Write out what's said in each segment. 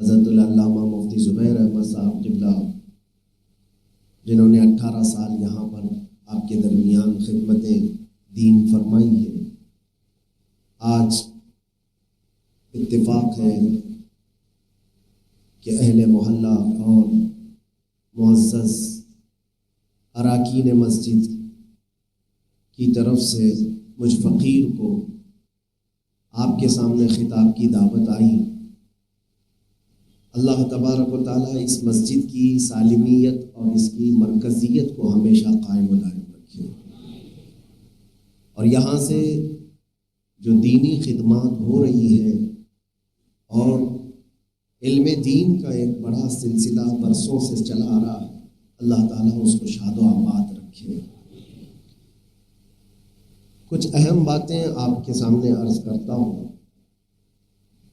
حضرت العلامہ مفتی زبیر احمد صاحب قبلہ، جنہوں نے 18 سال یہاں پر آپ کے درمیان خدمت دین فرمائی ہے، آج اتفاق ہے کہ اہل محلہ اور معزز اراکین مسجد کی طرف سے مجھ فقیر کو آپ کے سامنے خطاب کی دعوت آئی۔ اللہ تبارک و تعالیٰ اس مسجد کی سالمیت اور اس کی مرکزیت کو ہمیشہ قائم و دائم رکھے، اور یہاں سے جو دینی خدمات ہو رہی ہے اور علم دین کا ایک بڑا سلسلہ برسوں سے چلا آ رہا ہے، اللہ تعالیٰ اس کو شاد و آباد رکھے۔ کچھ اہم باتیں آپ کے سامنے عرض کرتا ہوں۔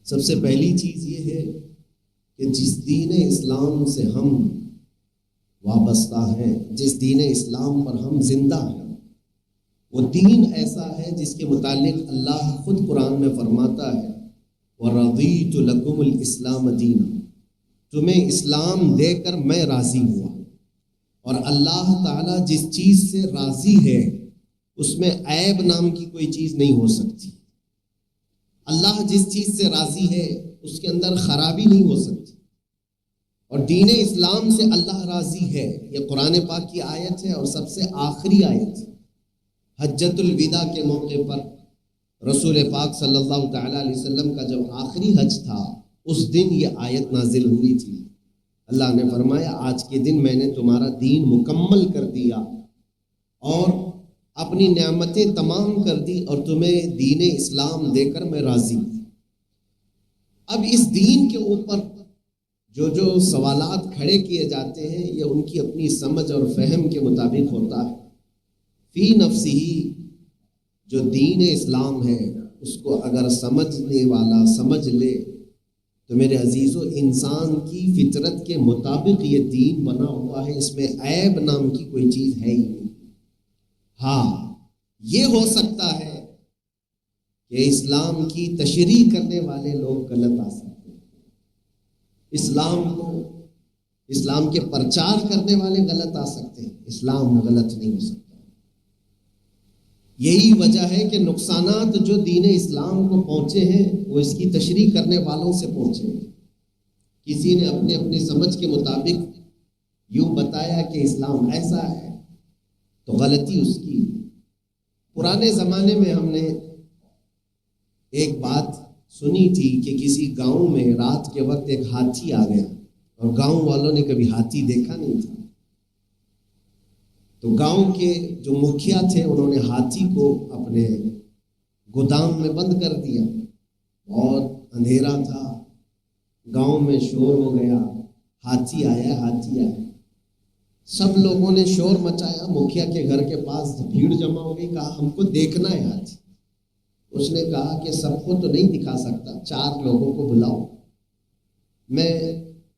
سب سے پہلی چیز یہ ہے کہ جس دین اسلام سے ہم وابستہ ہیں، جس دین اسلام پر ہم زندہ ہیں، وہ دین ایسا ہے جس کے متعلق اللہ خود قرآن میں فرماتا ہے وَرَضِيتُ لَكُمُ الْإِسْلَامَ دِينًا، تمہیں اسلام دے کر میں راضی ہوا۔ اور اللہ تعالیٰ جس چیز سے راضی ہے اس میں عیب نام کی کوئی چیز نہیں ہو سکتی۔ اللہ جس چیز سے راضی ہے اس کے اندر خرابی نہیں ہو سکتی، اور دین اسلام سے اللہ راضی ہے۔ یہ قرآن پاک کی آیت ہے اور سب سے آخری آیت ہے۔ حجۃ الوداع کے موقع پر رسول پاک صلی اللہ تعالیٰ علیہ وسلم کا جب آخری حج تھا، اس دن یہ آیت نازل ہوئی تھی۔ اللہ نے فرمایا آج کے دن میں نے تمہارا دین مکمل کر دیا اور اپنی نعمتیں تمام کر دی، اور تمہیں دین اسلام دے کر میں راضی ہوں۔ اب اس دین کے اوپر جو سوالات کھڑے کیے جاتے ہیں یہ ان کی اپنی سمجھ اور فہم کے مطابق ہوتا ہے۔ فی نفسی جو دین اسلام ہے اس کو اگر سمجھنے والا سمجھ لے تو میرے عزیزو، انسان کی فطرت کے مطابق یہ دین بنا ہوا ہے، اس میں عیب نام کی کوئی چیز ہے ہی نہیں۔ ہاں، یہ ہو سکتا ہے کہ اسلام کی تشریح کرنے والے لوگ غلط آ سکتے ہیں، اسلام کے پرچار کرنے والے غلط آ سکتے ہیں، اسلام غلط نہیں ہو سکتا۔ یہی وجہ ہے کہ نقصانات جو دین اسلام کو پہنچے ہیں وہ اس کی تشریح کرنے والوں سے پہنچے ہیں۔ کسی نے اپنے اپنی سمجھ کے مطابق یوں بتایا کہ اسلام ایسا ہے تو غلطی اس کی۔ پرانے زمانے میں ہم نے ایک بات سنی تھی کہ کسی گاؤں میں رات کے وقت ایک ہاتھی آ گیا، اور گاؤں والوں نے کبھی ہاتھی دیکھا نہیں تھا۔ تو گاؤں کے جو مکھیا تھے انہوں نے ہاتھی کو اپنے گودام میں بند کر دیا، اور اندھیرا تھا، گاؤں میں شور ہو گیا، ہاتھی آیا۔ سب لوگوں نے شور مچایا، مکھیا کے گھر کے پاس بھیڑ جمع ہو گئی، کہا ہم کو دیکھنا ہے ہاتھی۔ اس نے کہا کہ سب کو تو نہیں دکھا سکتا، 4 لوگوں کو بلاؤ، میں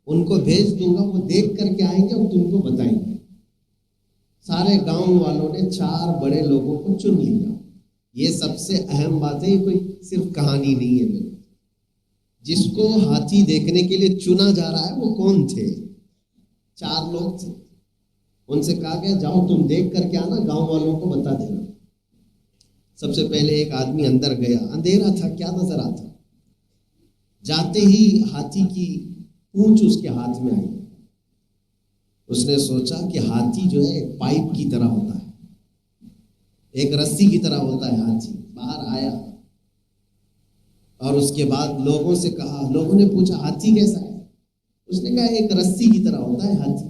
ان کو بھیج دوں گا، وہ دیکھ کر کے آئیں گے اور تم کو بتائیں گے۔ سارے گاؤں والوں نے 4 بڑے لوگوں کو چن لیا۔ یہ سب سے اہم بات ہے، یہ کوئی صرف کہانی نہیں ہے میرے۔ جس کو ہاتھی دیکھنے کے لیے چنا جا رہا ہے وہ کون تھے؟ 4 لوگ تھے۔ ان سے کہا گیا جاؤ تم دیکھ کر کے آنا، گاؤں والوں کو بتا دینا۔ سب سے پہلے ایک آدمی اندر گیا، اندھیرا تھا، کیا نظر آتا؟ جاتے ہی ہاتھی کی پونچھ اس کے ہاتھ میں آئی۔ اس نے سوچا کہ ہاتھی جو ہے ایک پائپ کی طرح ہوتا ہے، ایک رسی کی طرح ہوتا ہے۔ ہاتھی باہر آیا اور اس کے بعد لوگوں سے کہا، لوگوں نے پوچھا ہاتھی کیسا ہے؟ اس نے کہا ایک رسی کی طرح ہوتا ہے ہاتھی۔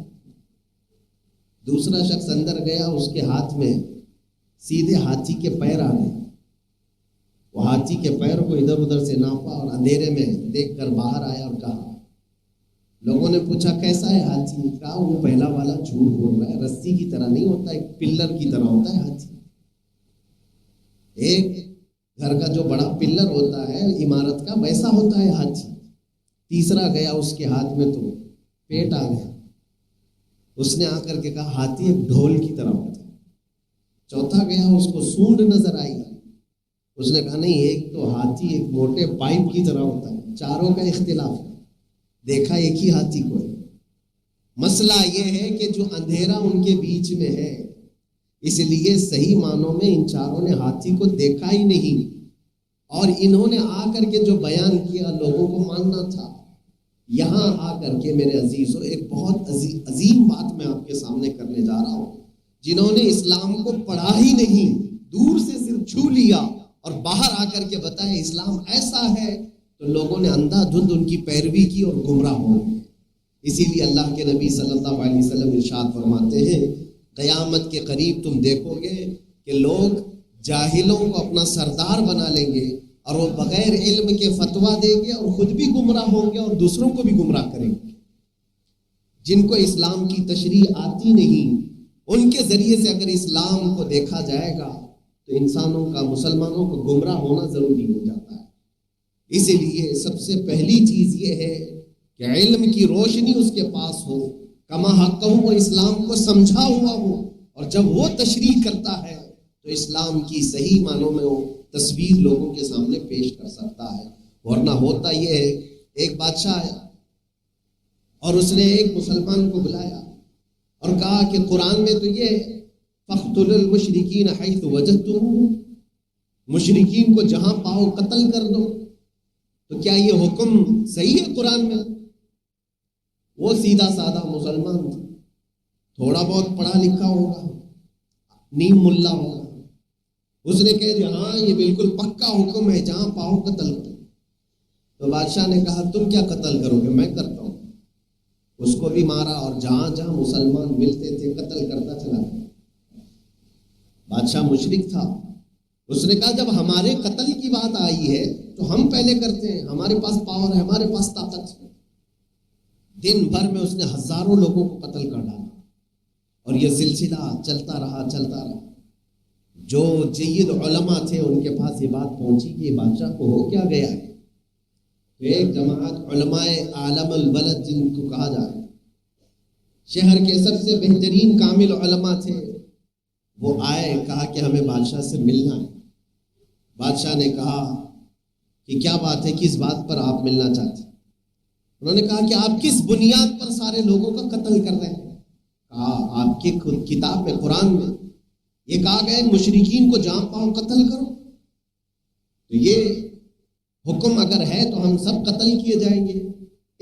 دوسرا شخص اندر گیا، اس کے ہاتھ میں سیدھے ہاتھی کے پیر آ گئے۔ وہ ہاتھی کے پیر کو ادھر ادھر سے ناپا اور اندھیرے میں دیکھ کر باہر آیا اور کہا۔ لوگوں نے پوچھا کیسا ہے ہاتھی؟ کہا وہ پہلا والا جھوٹ بول رہا ہے، رسی کی طرح نہیں ہوتا، ایک پلر کی طرح ہوتا ہے ہاتھی۔ ایک گھر کا جو بڑا پلر ہوتا ہے عمارت کا، ویسا ہوتا ہے ہاتھی۔ تیسرا گیا، اس کے ہاتھ میں تو پیٹ آ گیا۔ اس نے آ کر کے کہا ہاتھی ایک ڈھول کی طرح ہوتا ہے۔ چوتھا گیا، اس کو سونڈ نظر آئی۔ اس نے کہا نہیں، ایک تو ہاتھی ایک موٹے پائپ کی طرح ہوتا ہے۔ چاروں کا اختلاف ہے۔ دیکھا ایک ہی ہاتھی کو ہے۔ مسئلہ یہ ہے کہ جو اندھیرا ان کے بیچ میں ہے، اس لیے صحیح معنوں میں ان چاروں نے ہاتھی کو دیکھا ہی نہیں، اور انہوں نے آ کر کے جو بیان کیا لوگوں کو ماننا تھا۔ یہاں آ کر کے میرے عزیزوں ایک بہت عظیم بات میں آپ کے سامنے کرنے جا رہا ہوں۔ جنہوں نے اسلام کو پڑھا ہی نہیں، دور سے صرف چھو لیا اور باہر آ کر کے بتایا اسلام ایسا ہے، تو لوگوں نے اندھا دھند ان کی پیروی کی اور گمراہ ہو گئے۔ اسی لیے اللہ کے نبی صلی اللہ علیہ وسلم ارشاد فرماتے ہیں، قیامت کے قریب تم دیکھو گے کہ لوگ جاہلوں کو اپنا سردار بنا لیں گے، اور وہ بغیر علم کے فتویٰ دیں گے اور خود بھی گمراہ ہوں گے اور دوسروں کو بھی گمراہ کریں گے۔ جن کو اسلام کی تشریح آتی نہیں، ان کے ذریعے سے اگر اسلام کو دیکھا جائے گا تو انسانوں کا، مسلمانوں کو گمراہ ہونا ضروری ہو جاتا ہے۔ اسی لیے سب سے پہلی چیز یہ ہے کہ علم کی روشنی اس کے پاس ہو، کما حق ہو، وہ اسلام کو سمجھا ہوا ہو، اور جب وہ تشریح کرتا ہے تو اسلام کی صحیح معنوں میں وہ تصویر لوگوں کے سامنے پیش کر سکتا ہے۔ ورنہ ہوتا یہ ہے، ایک بادشاہ آیا اور اس نے ایک مسلمان کو بلایا اور کہا کہ قرآن میں تو یہ فَاقْتُلُوا الْمُشْرِكِينَ حَيْثُ وَجَدْتُمُوهُمْ، مشرکین کو جہاں پاؤ قتل کر دو۔ تو کیا یہ حکم صحیح ہے قرآن میں؟ وہ سیدھا سادہ مسلمان تھا، تھوڑا بہت پڑھا لکھا ہوگا، نیم ملا ہوگا، اس نے کہہ دیا ہاں یہ بالکل پکا حکم ہے، جہاں پاؤ قتل کرو۔ تو بادشاہ نے کہا تم کیا قتل کرو گے، میں کرتا ہوں۔ اس کو بھی مارا اور جہاں جہاں مسلمان ملتے تھے قتل کرتا چلا گیا۔ بادشاہ مشرک تھا، اس نے کہا جب ہمارے قتل کی بات آئی ہے تو ہم پہلے کرتے ہیں، ہمارے پاس پاور ہے، ہمارے پاس طاقت ہے۔ دن بھر میں اس نے ہزاروں لوگوں کو قتل کر ڈالا، اور یہ سلسلہ چلتا رہا چلتا رہا۔ جو جید علماء تھے ان کے پاس یہ بات پہنچی کہ یہ بادشاہ کو ہو کیا گیا ہے۔ تو ایک جماعت علماء عالم البلد جن کو کہا جائے، شہر کے سب سے بہترین کامل علماء تھے، وہ آئے، کہا کہ ہمیں بادشاہ سے ملنا ہے۔ بادشاہ نے کہا کہ کیا بات ہے، کس بات پر آپ ملنا چاہتے ہیں؟ انہوں نے کہا کہ آپ کس بنیاد پر سارے لوگوں کا قتل کر رہے ہیں؟ کہا آپ کی کتاب میں، قرآن میں یہ کہا گیا ہے مشرکین کو جہاں پاؤ قتل کرو، تو یہ حکم اگر ہے تو ہم سب قتل کیے جائیں گے،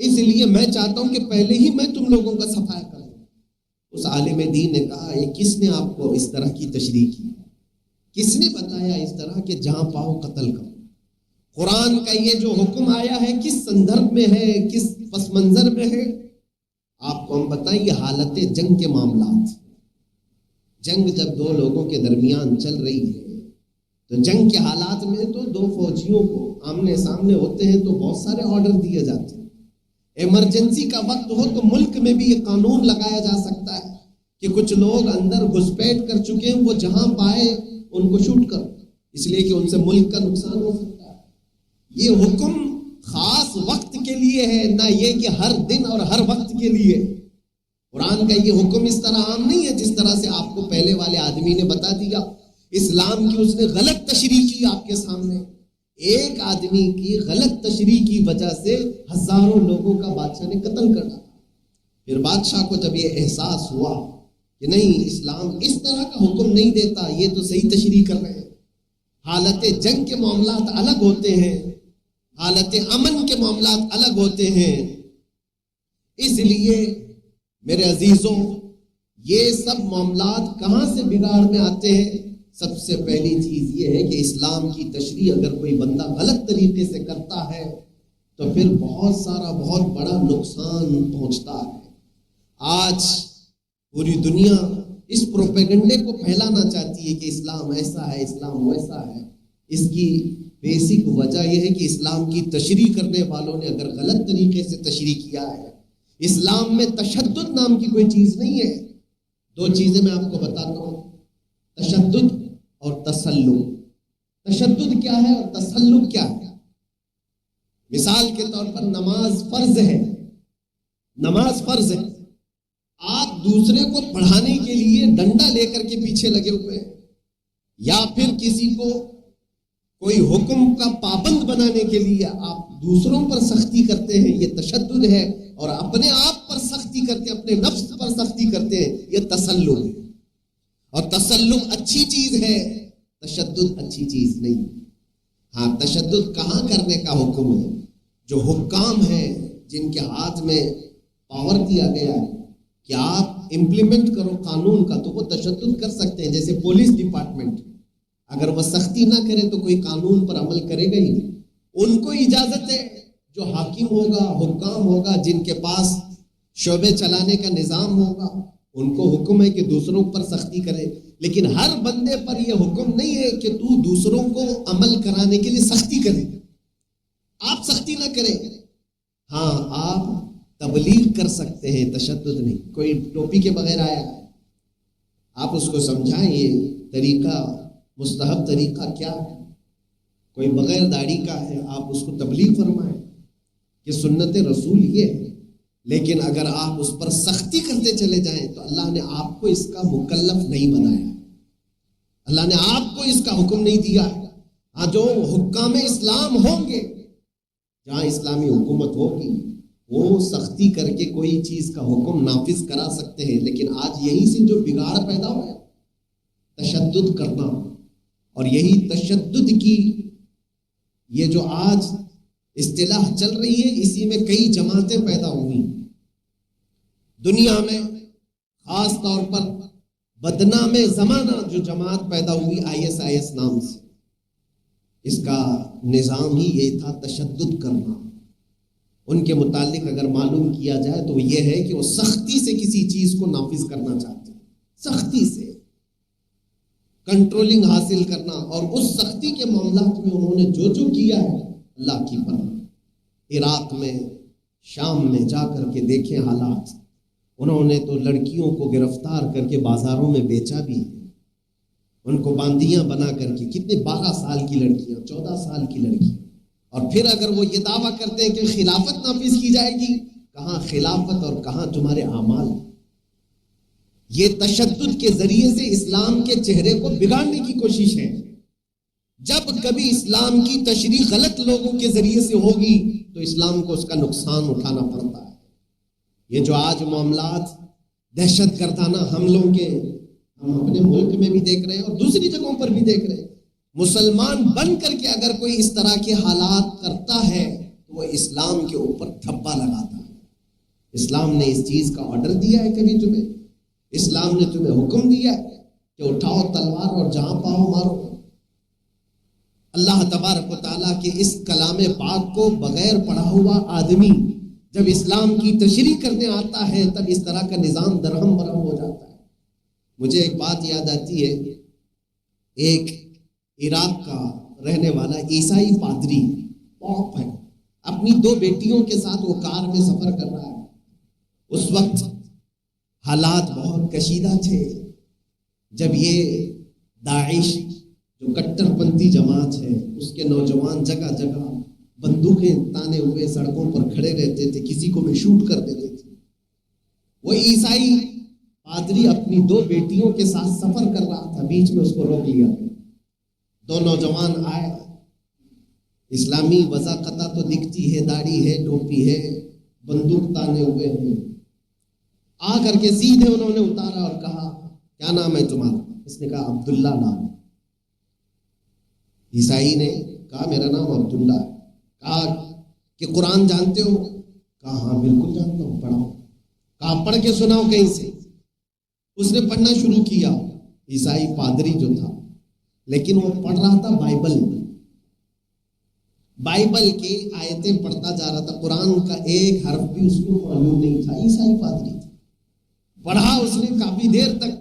اس لیے میں چاہتا ہوں کہ پہلے ہی میں تم لوگوں کا صفایا کروں۔ اس عالم دین نے کہا یہ کس نے آپ کو اس طرح کی تشریح کی، کس نے بتایا اس طرح کہ جہاں پاؤ قتل کرو؟ قرآن کا یہ جو حکم آیا ہے کس سندرب میں ہے، کس پس منظر میں ہے؟ آپ کو ہم بتائیں، یہ حالت جنگ کے معاملات۔ جنگ جب دو لوگوں کے درمیان چل رہی ہے تو جنگ کے حالات میں تو دو فوجیوں کو آمنے سامنے ہوتے ہیں تو بہت سارے آرڈر دیے جاتے ہیں۔ ایمرجنسی کا وقت ہو تو ملک میں بھی یہ قانون لگایا جا سکتا ہے کہ کچھ لوگ اندر گھسپیٹ کر چکے ہیں، وہ جہاں پائے ان کو شوٹ کرو، اس لیے کہ ان سے ملک کا نقصان ہو سکتا ہے۔ یہ حکم خاص وقت کے لیے ہے، نہ یہ کہ ہر دن اور ہر وقت کے لیے۔ قرآن کا یہ حکم اس طرح عام نہیں ہے جس طرح سے آپ کو پہلے والے آدمی نے بتا دیا۔ اسلام کی اس نے غلط تشریح کی آپ کے سامنے، ایک آدمی کی غلط تشریح کی وجہ سے ہزاروں لوگوں کا بادشاہ نے قتل کر ڈالا۔ پھر بادشاہ کو جب یہ احساس ہوا کہ نہیں، اسلام اس طرح کا حکم نہیں دیتا، یہ تو صحیح تشریح کر رہے ہیں۔ حالت جنگ کے معاملات الگ ہوتے ہیں، حالت امن کے معاملات الگ ہوتے ہیں۔ اس لیے میرے عزیزوں، یہ سب معاملات کہاں سے بگاڑ میں آتے ہیں؟ سب سے پہلی چیز یہ ہے کہ اسلام کی تشریح اگر کوئی بندہ غلط طریقے سے کرتا ہے تو پھر بہت بڑا نقصان پہنچتا ہے۔ آج پوری دنیا اس پروپیگنڈے کو پھیلانا چاہتی ہے کہ اسلام ایسا ہے، اسلام ویسا ہے۔ اس کی بیسک وجہ یہ ہے کہ اسلام کی تشریح کرنے والوں نے اگر غلط طریقے سے تشریح کیا ہے۔ اسلام میں تشدد نام کی کوئی چیز نہیں ہے۔ دو چیزیں میں آپ کو بتاتا ہوں، تشدد اور تسلط۔ تشدد کیا ہے اور تسلط کیا ہے؟ مثال کے طور پر نماز فرض ہے، نماز فرض ہے، آپ دوسرے کو پڑھانے کے لیے ڈنڈا لے کر کے پیچھے لگے ہوئے ہیں، یا پھر کسی کو کوئی حکم کا پابند بنانے کے لیے آپ دوسروں پر سختی کرتے ہیں یہ تشدد ہے، اور اپنے آپ پر سختی کرتے ہیں، اپنے نفس پر سختی کرتے ہیں، یہ تسلم ہے۔ اور تسلم اچھی چیز ہے، تشدد اچھی چیز نہیں۔ ہاں، تشدد کہاں کرنے کا حکم ہے؟ جو حکام ہیں، جن کے ہاتھ میں پاور دیا گیا ہے کہ آپ امپلیمنٹ کرو قانون کا، تو وہ تشدد کر سکتے ہیں۔ جیسے پولیس ڈپارٹمنٹ، اگر وہ سختی نہ کرے تو کوئی قانون پر عمل کرے گا ہی نہیں۔ ان کو اجازت ہے، جو حاکم ہوگا، حکام ہوگا، جن کے پاس شعبے چلانے کا نظام ہوگا، ان کو حکم ہے کہ دوسروں پر سختی کرے۔ لیکن ہر بندے پر یہ حکم نہیں ہے کہ تو دوسروں کو عمل کرانے کے لیے سختی کرے، آپ سختی نہ کریں۔ ہاں، آپ تبلیغ کر سکتے ہیں، تشدد نہیں۔ کوئی ٹوپی کے بغیر آیا ہے، آپ اس کو سمجھائیں یہ طریقہ، مستحب طریقہ کیا ہے۔ کوئی بغیر داڑھی کا ہے، آپ اس کو تبلیغ فرمائیں کہ سنت رسول یہ ہے۔ لیکن اگر آپ اس پر سختی کرتے چلے جائیں تو اللہ نے آپ کو اس کا مکلف نہیں بنایا، اللہ نے آپ کو اس کا حکم نہیں دیا ہے۔ ہاں، جو حکام اسلام ہوں گے، جہاں اسلامی حکومت ہوگی، وہ سختی کر کے کوئی چیز کا حکم نافذ کرا سکتے ہیں۔ لیکن آج یہیں سے جو بگاڑ پیدا ہوا ہے، تشدد کرنا، اور یہی تشدد کی یہ جو آج اصطلاح چل رہی ہے، اسی میں کئی جماعتیں پیدا ہوئی دنیا میں۔ خاص طور پر بدنام زمانہ جو جماعت پیدا ہوئی ISIS نام سے، اس کا نظام ہی یہ تھا، تشدد کرنا۔ ان کے متعلق اگر معلوم کیا جائے تو یہ ہے کہ وہ سختی سے کسی چیز کو نافذ کرنا چاہتے ہیں، سختی سے کنٹرولنگ حاصل کرنا۔ اور اس سختی کے معاملات میں انہوں نے جو کیا ہے، اللہ کی پناہ۔ عراق میں، شام میں جا کر کے دیکھیں حالات، انہوں نے تو لڑکیوں کو گرفتار کر کے بازاروں میں بیچا بھی ہے، ان کو باندیاں بنا کر کے۔ کتنے 12 سال کی لڑکیاں، 14 سال کی لڑکیاں۔ اور پھر اگر وہ یہ دعویٰ کرتے ہیں کہ خلافت نافذ کی جائے گی، کہاں خلافت اور کہاں تمہارے اعمال۔ یہ تشدد کے ذریعے سے اسلام کے چہرے کو بگاڑنے کی کوشش ہے۔ جب کبھی اسلام کی تشریح غلط لوگوں کے ذریعے سے ہوگی تو اسلام کو اس کا نقصان اٹھانا پڑتا ہے۔ یہ جو آج معاملات دہشت گردانہ حملوں کے، ہم اپنے ملک میں بھی دیکھ رہے ہیں اور دوسری جگہوں پر بھی دیکھ رہے ہیں۔ مسلمان بن کر کے اگر کوئی اس طرح کے حالات کرتا ہے تو وہ اسلام کے اوپر دھبا لگاتا ہے۔ اسلام نے اس چیز کا آرڈر دیا ہے کبھی تمہیں؟ اسلام نے تمہیں حکم دیا ہے کہ اٹھاؤ تلوار اور جہاں پاؤ مارو؟ اللہ تبارک و تعالیٰ کے اس کلام پاک کو بغیر پڑھا ہوا آدمی جب اسلام کی تشریح کرنے آتا ہے تب اس طرح کا نظام درہم برہم ہو جاتا ہے۔ مجھے ایک بات یاد آتی ہے، ایک عراق کا رہنے والا عیسائی پادری، پوپ ہے، اپنی 2 بیٹیوں کے ساتھ وہ کار میں سفر کر رہا ہے۔ اس وقت حالات بہت کشیدہ تھے، جب یہ داعش جو کٹر پنتھی جماعت ہے، اس کے نوجوان جگہ جگہ بندوقیں تانے ہوئے سڑکوں پر کھڑے رہتے تھے، کسی کو بھی شوٹ کر دیتے تھے۔ وہ عیسائی پادری اپنی 2 بیٹیوں کے ساتھ سفر کر رہا تھا، بیچ میں اس کو روک لیا گیا۔ 2 نوجوان آئے، اسلامی وضاقتہ تو دکھتی ہے، داڑھی ہے، ٹوپی ہے، بندوق تانے ہوئے ہیں۔ آ کر کے سیدھے انہوں نے اتارا اور کہا، کیا نام ہے تمہارا؟ اس نے کہا عبداللہ نام۔ عیسائی نے کہا میرا نام عبداللہ ہے۔ کہا کہ قرآن جانتے ہو؟ کہا ہاں بالکل جانتا ہوں، پڑھاؤ۔ کہا پڑھ کے سناؤ کہیں سے۔ اس نے پڑھنا شروع کیا، عیسائی پادری جو تھا، لیکن وہ پڑھ رہا تھا بائبل کی آیتیں پڑھتا جا رہا تھا، قرآن کا ایک حرف بھی اس کو معلوم نہیں تھا۔ عیسائی پادری تھا، پڑھا اس نے کافی دیر تک۔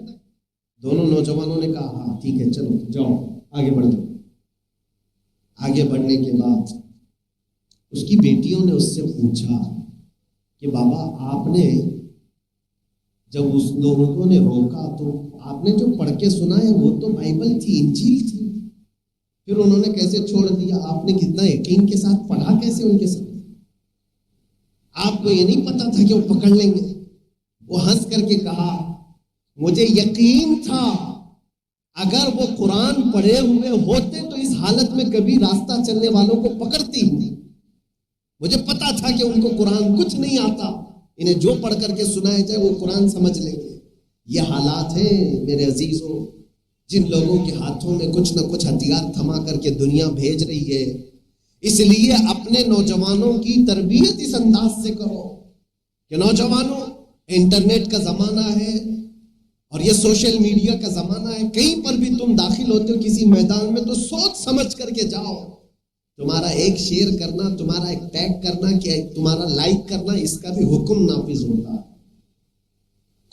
دونوں نوجوانوں نے کہا ہاں ٹھیک ہے، چلو جاؤ آگے بڑھ جاؤ۔ آگے بڑھنے کے بعد اس کی بیٹیوں نے اس سے پوچھا کہ بابا آپ نے جب اس لوگوں نے روکا تو آپ نے جو پڑھ کے سنا ہے وہ تو بائبل تھی، انجیل تھی، پھر انہوں نے کیسے چھوڑ دیا؟ آپ نے کتنا یقین کے ساتھ پڑھا کیسے ان کے ساتھ؟ آپ کو یہ نہیں پتا تھا کہ وہ پکڑ لیں گے؟ وہ ہنس کر کے کہا مجھے یقین تھا اگر وہ قرآن پڑھے ہوئے ہوتے تو اس حالت میں کبھی راستہ چلنے والوں کو پکڑتی ہی نہیں۔ مجھے پتا تھا کہ ان کو قرآن کچھ نہیں آتا، انہیں جو پڑھ کر کے سنایا جائے وہ قرآن سمجھ لیں گے۔ یہ حالات ہیں میرے عزیزوں، جن لوگوں کے ہاتھوں میں کچھ نہ کچھ ہتھیار تھما کر کے دنیا بھیج رہی ہے۔ اس لیے اپنے نوجوانوں کی تربیت اس انداز سے کرو کہ نوجوانوں، انٹرنیٹ کا زمانہ ہے اور یہ سوشل میڈیا کا زمانہ ہے، کہیں پر بھی تم داخل ہوتے ہو کسی میدان میں تو سوچ سمجھ کر کے جاؤ۔ تمہارا ایک شیئر کرنا، تمہارا ایک ٹیگ کرنا، کہ تمہارا لائک کرنا، اس کا بھی حکم نافذ ہوتا ہے۔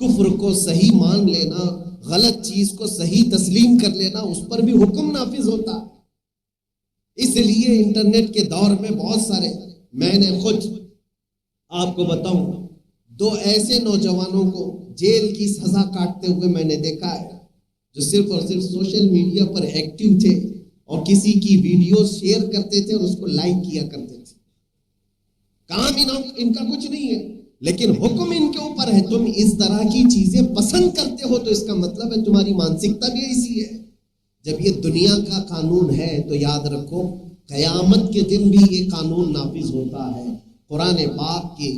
کفر کو صحیح مان لینا، غلط چیز کو صحیح تسلیم کر لینا، اس پر بھی حکم نافذ ہوتا ہے۔ اس لیے انٹرنیٹ کے دور میں بہت سارے، میں نے خود آپ کو بتاؤں، 2 ایسے نوجوانوں کو جیل کی سزا کاٹتے ہوئے میں نے دیکھا ہے، جو صرف اور صرف سوشل میڈیا پر ایکٹیو تھے اور کسی کی ویڈیو شیئر کرتے تھے اور اس کو لائک کیا کرتے تھے۔ کام ان کا کچھ نہیں ہے، لیکن حکم ان کے اوپر ہے۔ تم اس طرح کی چیزیں پسند کرتے ہو تو اس کا مطلب ہے تمہاری مانسکتا بھی ایسی ہے۔ جب یہ دنیا کا قانون ہے تو یاد رکھو قیامت کے دن بھی یہ قانون نافذ ہوتا ہے۔ قرآن پاک کی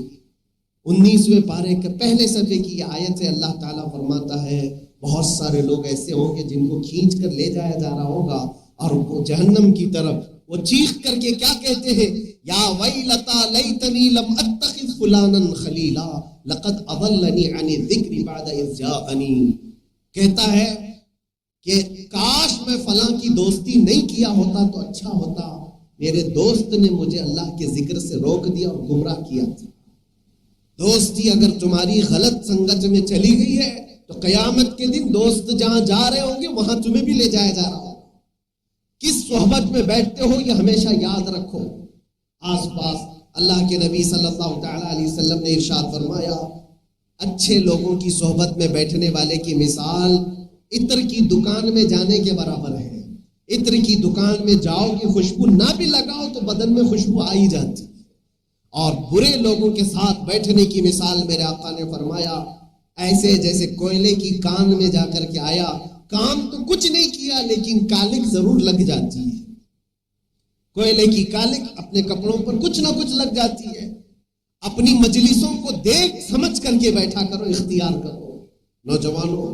19ویں پارے کے پہلے صفحے کی یہ آیت ہے، اللہ تعالیٰ فرماتا ہے بہت سارے لوگ ایسے ہوں گے جن کو کھینچ کر لے جایا جا رہا ہوگا اور وہ جہنم کی طرف، وہ چیخ کر کے کیا کہتے ہیں، یا ویلتا لیتنی لم اتخذ فلانا خلیلا لقد اضلنی عن الذکر بعد اذ جاءنی۔ کہتا ہے کہ کاش میں فلاں کی دوستی نہیں کیا ہوتا تو اچھا ہوتا، میرے دوست نے مجھے اللہ کے ذکر سے روک دیا اور گمراہ کیا تھا۔ دوستی اگر تمہاری غلط سنگت میں چلی گئی ہے تو قیامت کے دن دوست جہاں جا رہے ہوں گے وہاں تمہیں بھی لے جایا جا رہا ہوگا۔ کس صحبت میں بیٹھتے ہو یہ ہمیشہ یاد رکھو۔ آس پاس اللہ کے نبی صلی اللہ تعالیٰ علیہ وسلم نے ارشاد فرمایا، اچھے لوگوں کی صحبت میں بیٹھنے والے کی مثال عطر کی دکان میں جانے کے برابر ہے۔ عطر کی دکان میں جاؤ گے، خوشبو نہ بھی لگاؤ تو بدن میں خوشبو آ ہی جاتی۔ اور برے لوگوں کے ساتھ بیٹھنے کی مثال میرے آقا نے فرمایا ایسے جیسے کوئلے کی کان میں جا کر کے آیا، کام تو کچھ نہیں کیا لیکن کالک ضرور لگ جاتی ہے۔ کوئلے کی کالک اپنے کپڑوں پر کچھ نہ کچھ لگ جاتی ہے۔ اپنی مجلسوں کو دیکھ سمجھ کر کے بیٹھا کرو، اختیار کرو۔ نوجوانوں،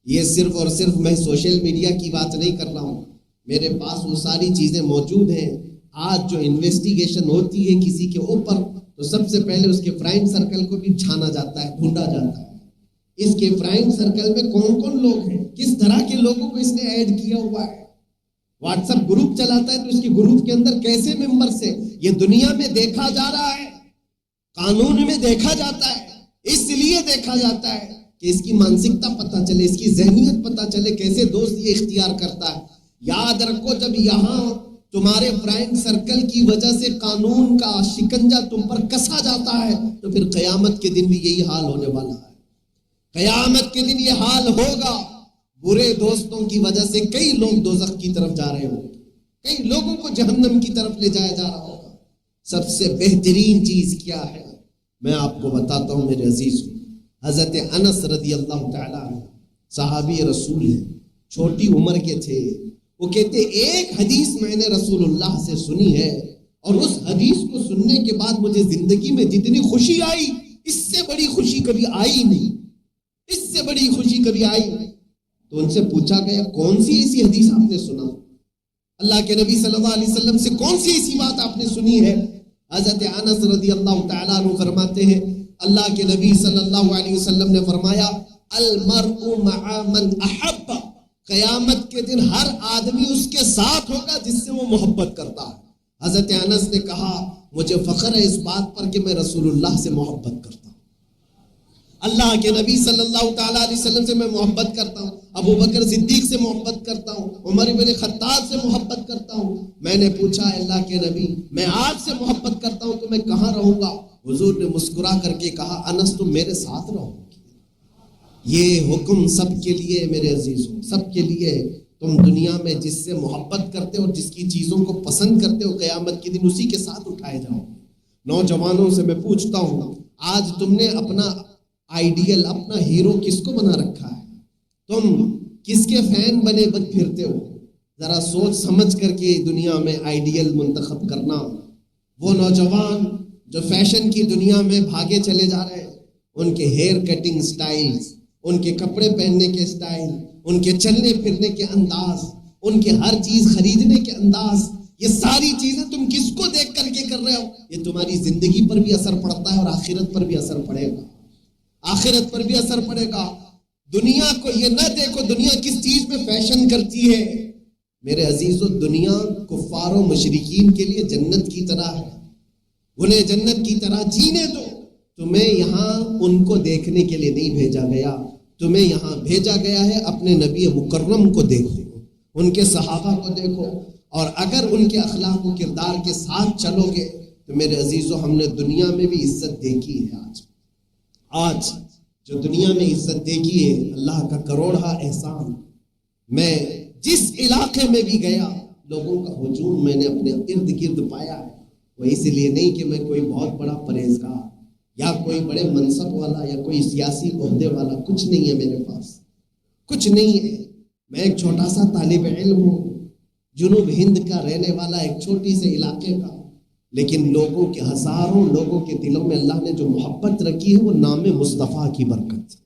یہ صرف اور صرف میں سوشل میڈیا کی بات نہیں کر رہا ہوں، میرے پاس وہ ساری چیزیں موجود ہیں۔ آج جو انویسٹیگیشن ہوتی ہے کسی کے اوپر تو سب سے پہلے اس کے فرینڈ سرکل کو بھی چھانا جاتا ہے، ڈھونڈا جاتا ہے۔ اس کے فرینڈ سرکل میں کون کون لوگ ہیں، کس طرح کے لوگوں کو اس نے ایڈ کیا ہوا ہے۔ واٹس ایپ گروپ چلاتا ہے تو اس کے گروپ کے اندر کیسے ممبرس ہیں، یہ دنیا میں دیکھا جا رہا ہے، قانون میں دیکھا جاتا ہے۔ اس لیے دیکھا جاتا ہے کہ اس کی مانسکتا پتہ چلے، اس کی ذہنیت پتہ چلے، کیسے دوست یہ اختیار کرتا ہے۔ یاد رکھو جب یہاں تمہارے فرینڈ سرکل کی وجہ سے قانون کا شکنجہ تم پر کسا جاتا ہے تو پھر قیامت کے دن بھی یہی حال ہونے والا ہے۔ قیامت کے دن یہ حال ہوگا۔ برے دوستوں کی وجہ سے کئی لوگ دوزخ کی طرف جا رہے ہوں گے، کئی لوگوں کو جہنم کی طرف لے جایا جا رہا ہوگا۔ سب سے بہترین چیز کیا ہے میں آپ کو بتاتا ہوں میرے عزیزوں۔ حضرت انس رضی اللہ تعالیٰ عنہ صحابی رسول ہیں، چھوٹی عمر کے تھے۔ وہ کہتے ایک حدیث میں نے رسول اللہ سے سنی ہے اور اس حدیث کو سننے کے بعد مجھے زندگی میں جتنی خوشی آئی اس سے بڑی خوشی کبھی آئی نہیں، اس سے بڑی خوشی کبھی آئی نہیں۔ تو ان سے پوچھا گیا کون سی ایسی حدیث آپ نے سنا، اللہ کے نبی صلی اللہ علیہ وسلم سے کون سی ایسی بات آپ نے سنی ہے؟ حضرت انس رضی اللہ تعالیٰ عنہ فرماتے ہیں اللہ کے نبی صلی اللہ علیہ وسلم نے فرمایا المرء مع من احب، قیامت کے دن ہر آدمی اس کے ساتھ ہوگا جس سے وہ محبت کرتا ہے۔ حضرت انس نے کہا مجھے فخر ہے اس بات پر کہ میں رسول اللہ سے محبت کرتا ہوں، اللہ کے نبی صلی اللہ تعالیٰ علیہ وسلم سے میں محبت کرتا ہوں، ابو بکر صدیق سے محبت کرتا ہوں، عمر بن خطاب سے محبت کرتا ہوں۔ میں نے پوچھا اللہ کے نبی میں آپ سے محبت کرتا ہوں تو میں کہاں رہوں گا؟ حضور نے مسکرا کر کے کہا انس تم میرے ساتھ رہو۔ یہ حکم سب کے لیے میرے عزیزوں، سب کے لیے۔ تم دنیا میں جس سے محبت کرتے ہو، جس کی چیزوں کو پسند کرتے ہو، قیامت کے دن اسی کے ساتھ اٹھائے جاؤ۔ نوجوانوں سے میں پوچھتا ہوں آج تم نے اپنا آئیڈیل، اپنا ہیرو کس کو بنا رکھا ہے؟ تم کس کے فین بنے پھرتے ہو؟ ذرا سوچ سمجھ کر کے دنیا میں آئیڈیل منتخب کرنا۔ وہ نوجوان جو فیشن کی دنیا میں بھاگے چلے جا رہے ہیں، ان کے ہیئر کٹنگ سٹائلز، ان کے کپڑے پہننے کے سٹائل، ان کے چلنے پھرنے کے انداز، ان کے ہر چیز خریدنے کے انداز، یہ ساری چیزیں تم کس کو دیکھ کر کے کر رہے ہو؟ یہ تمہاری زندگی پر بھی اثر پڑتا ہے اور آخرت پر بھی اثر پڑے گا، آخرت پر بھی اثر پڑے گا۔ دنیا کو یہ نہ دیکھو دنیا کس چیز میں فیشن کرتی ہے۔ میرے عزیزو، دنیا کفار و مشرکین کے لیے جنت کی طرح ہے، انہیں جنت کی طرح جینے دو۔ تمہیں یہاں ان کو دیکھنے کے لیے نہیں بھیجا گیا، تمہیں یہاں بھیجا گیا ہے اپنے نبی مکرم کو دیکھو، ان کے صحابہ کو دیکھو، اور اگر ان کے اخلاق و کردار کے ساتھ چلو گے تو میرے عزیزو، ہم نے دنیا میں بھی عزت دیکھی ہے۔ آج جو دنیا میں عزت دیکھی ہے، اللہ کا کروڑہ احسان۔ میں جس علاقے میں بھی گیا، لوگوں کا ہجوم میں نے اپنے ارد گرد پایا ہے۔ وہ اس لیے نہیں کہ میں کوئی بہت بڑا پرہیزگار یا کوئی بڑے منصب والا یا کوئی سیاسی عہدے والا، کچھ نہیں ہے میرے پاس، کچھ نہیں ہے۔ میں ایک چھوٹا سا طالب علم ہوں، جنوب ہند کا رہنے والا، ایک چھوٹی سے علاقے کا، لیکن لوگوں کے، ہزاروں لوگوں کے دلوں میں اللہ نے جو محبت رکھی ہے وہ نام مصطفیٰ کی برکت ہے۔